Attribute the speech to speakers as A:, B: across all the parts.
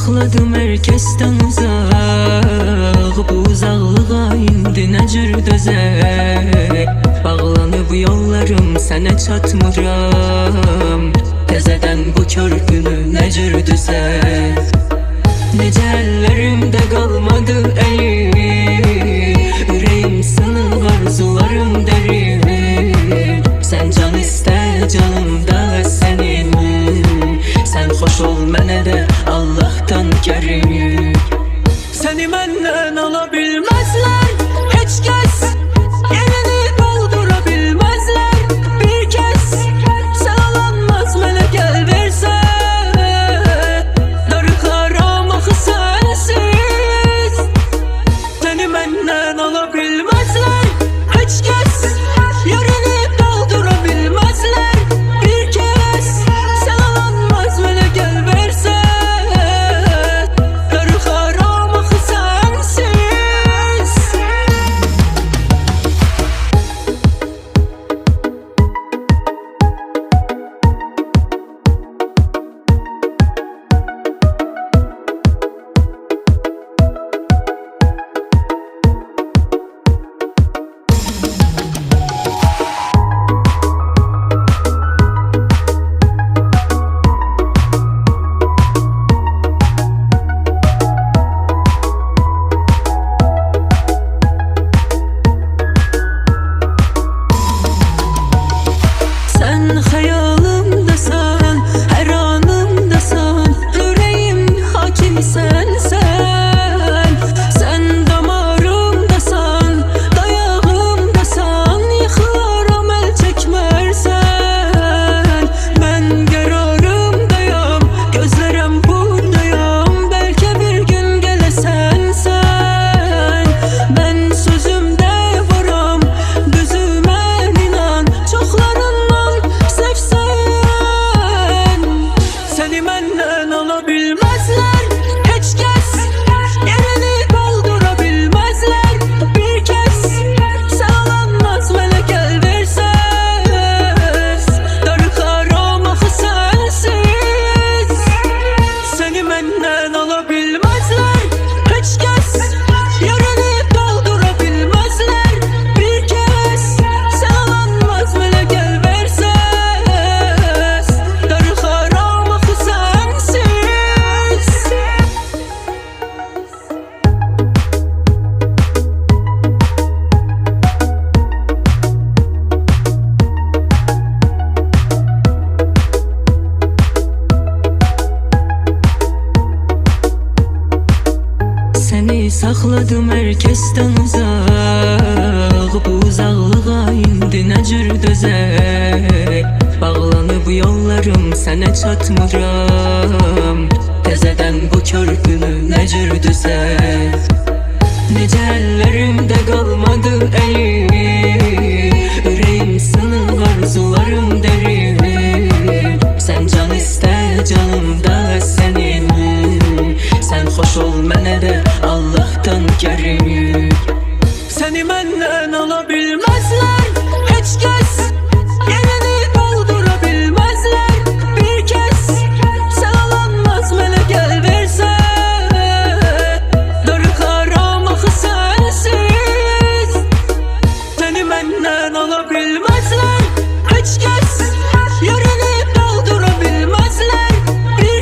A: sakladım herkesten uzak. Bu uzaklığa indi nə cür dözək. Bağlanıb yollarım sənə çatmıram. Təzədən bu körpünü nə cür düzək. Necə əllərimdə qalmadı əlim. Ürəyim sınıq, arzularım dərin. Sən can istə canımda sənin. Sən xoş ol mənə də Allah'tan kerim. Səni məndən ala bilməzlər heç kəs. Yerini doldura bilməzlər bir kəs. Sağlanmaz mənə gəl versən. Darıxaram axı sənsiz. Səni məndən ala bilməzlər heç kəs. Yerini doldura bilməzlər bir kəs. Sağlanmaz mənə gəl versən. Darıxaram axı sənsiz. Sen hayalımdasan, her anımdasan. Yüreğim hakim sensen. Sen damarımdasan, dayağımdasan. Yıkılaram el çekmersen. Ben kararımdayam, gözlerim buradayam. Belki bir gün gelesen sen. Ben sözümde varam, gözüme inan. Çoklarından sevsen. Seni məndən ala bilməzlər heç kəs. Yerini doldura bilməzlər bir kəs. Sağlanmaz mənə gəl versən. Darıxaram axı sənsiz. Səni məndən ala bilməzlər heç kəs. Yerini doldura bilməzlər bir kəs. Sağlanmaz mənə gəl versən. Darıxaram axı sənsiz. Seni sakladım herkesten uzak. Bu uzaklığa indi nə cür dözək. Bağlanıb yollarım sənə çatmıram. Təzədən bu körpünü nə cür düzək. Necə əllərimdə qalmadı əlim. Ürəyim sınıq, arzularım dərin. Sən can istə canımda sənin. Sən xoş ol mənə də Allah'tan kerim. Səni məndən ala bilməzlər heç kəs. Yerini doldura bilməzlər bir kəs. Sağlanmaz mənə gəl versən. Darıxaram axı sənsiz. Səni məndən ala bilməzlər heç kəs. Yerini doldura bilməzlər bir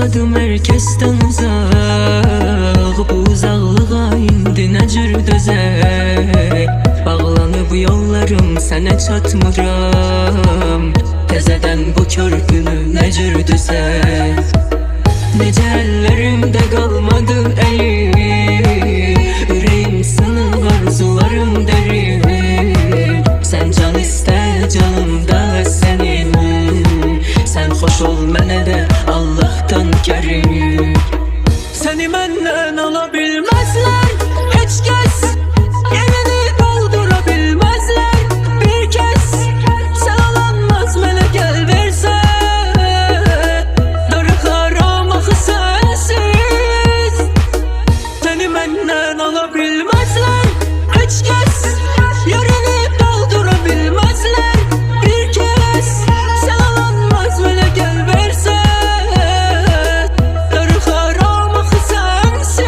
A: saxladım herkesten uzaq. Bu uzaqlığa indi nə cür dözək? Bağlanıb yollarım, sənə çatmıram. Təzədən bu körpünü nə cür düzək? Necə əllərimdə qalmadı əlim, ürəyim sınıq, arzularım dərin. Sən can istə canımda sənin, sən xoş ol mənə də Allah'tan gərim. Səni məndən ala bilməzlər heç kəs, yerini doldura bilməzlər bir kəs. Sən alanmaz mənə gəl versən, darıxaram axı sənsiz. Səni məndən ala bilməzlər heç kəs, yerini doldura bilməzlər bir kəs. Sən alanmaz mənə gəl versən, darıxaram axı sənsiz.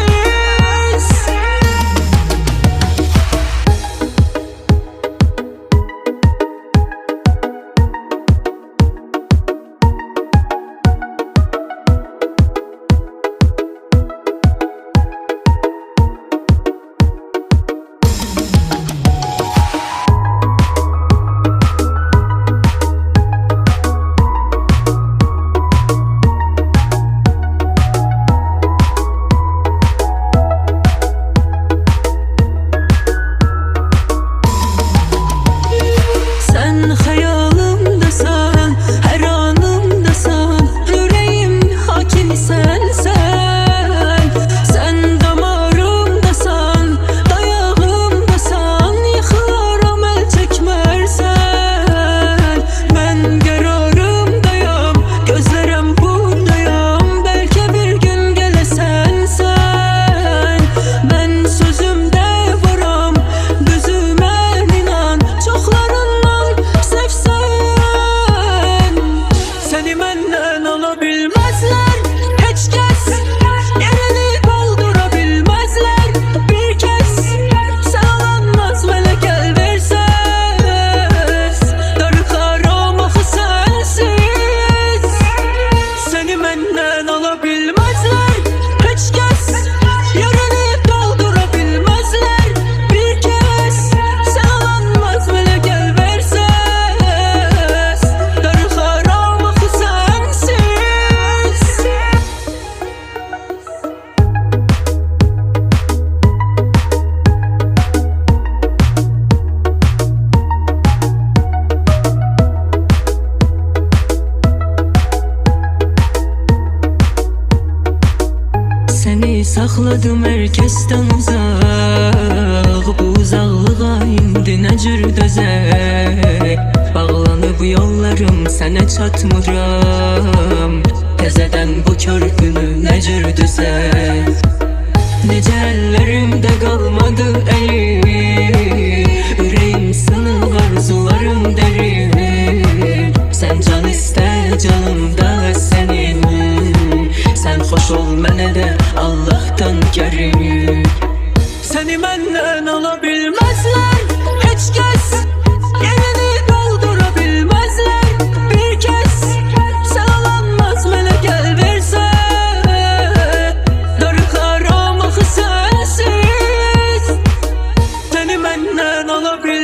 A: Sen hayalımdasan, her anımdasan, yüreğim hakimi sensen. Sen damarımdasan, dayağımdasan, yıkılaram el çekmersen. Ben kararımdayam, gözlerim buradayam, belki bir gün gelesen sen. Ben sözümde varam, gözüme inan, çoklarından sevsen. Seni məndən ala bilməzlər heç kəs, yerini doldura bilməzlər bir kəs. Sən alanmaz mənə gəl versən, darıxaram axı sənsiz. Səni məndən ala bilməzlər heç kəs, yerini doldura bilməzlər bir kəs. Sən alanmaz mənə gəl versən, darıxaram axı sənsiz. Səni saxladım herkesten uzaq. Bu uzaqlığa indi nə cür dözək? Bağlanıb yollarım, sənə çatmıram. Təzədən bu körpünü nə cür düzək? Necə əllərimdə qalmadı əlim, ürəyim sınıq, arzularım dərin. Sən can istə canımda sənin, sən xoş ol mənə də Allah'tan gərim. Səni məndən ala bilməzlər heç kəs, yerini doldura bilməzlər bir kəs. Sən alanmaz mənə gəl versən, darıxaram axı sənsiz. Səni məndən ala bilməzlər